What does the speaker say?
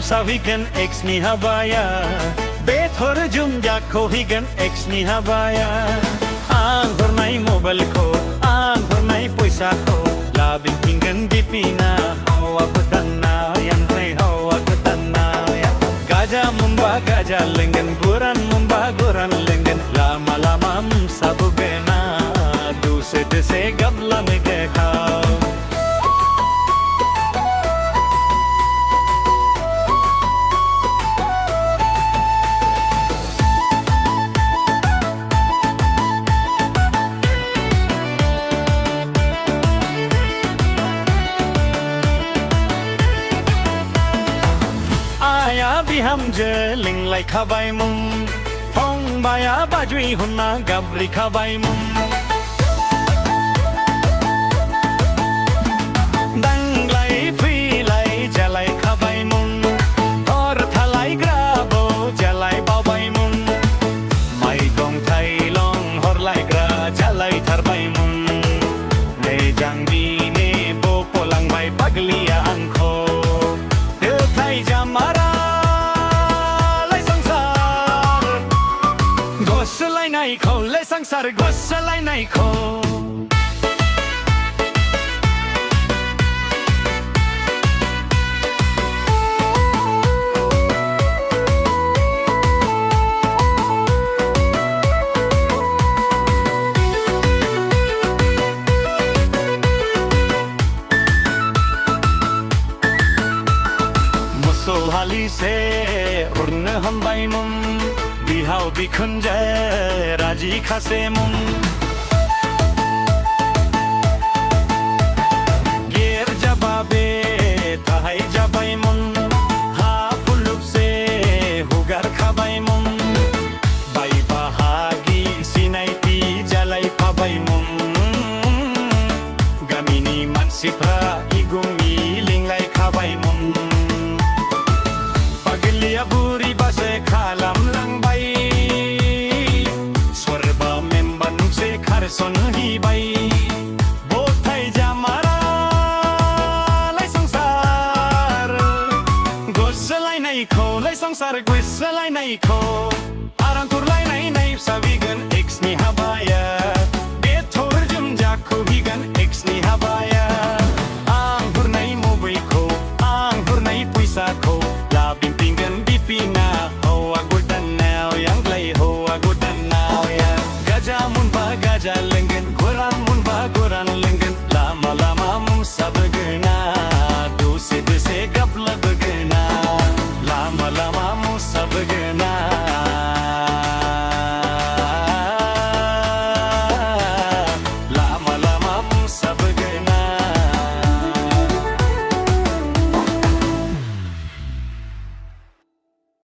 sawigan X ni habaya Bethor jumja kohigan X ni habaya Ang hornai mobile ko Ang hornai poisa ko Labing pinggan gipina Hawa kutana Yan may hawa kutana Gaja mumba gaja lengan Guran mumba guran lengan Lama-lama sabugena Duse dese gabla me dekha हम जे लिंग लाई खाबाई मुम Phong बाया बाजुई हुन्ना गबरी खाबाई मुम दंग लाई फुई लाई जलाई खाबाई मुम और थलाई ग्राबो जलाई बाबाई मुम माई gong Thai लोंग हर लाई ग्रा जलाई थरबाई मुम ने जांगी ने बो पोलांग बाई पगलिया अंखो दिल थाई जमारा ले संसार गोसलाई नहीं खो मुसल हाली से उड़ने हम बाई मुम बिहाव बिखुंजे राजी खासे मुम गेर जबाबे थाहाई जाबाई मुम हा फुलुक से हुगार खाबाई मुम बाई बाहागी सिनायती जालाई पाबाई मुम गामिनी मानसिफ्रा इगुंगी लिंगलाई खाबाई मुम पगलिया बुरी बासे खालाम लांबाई son hi bay bo thai jamara lai sangsar gosalai nai kho lai sangsar gosalai nai kho arang kur lai nai nai sawigan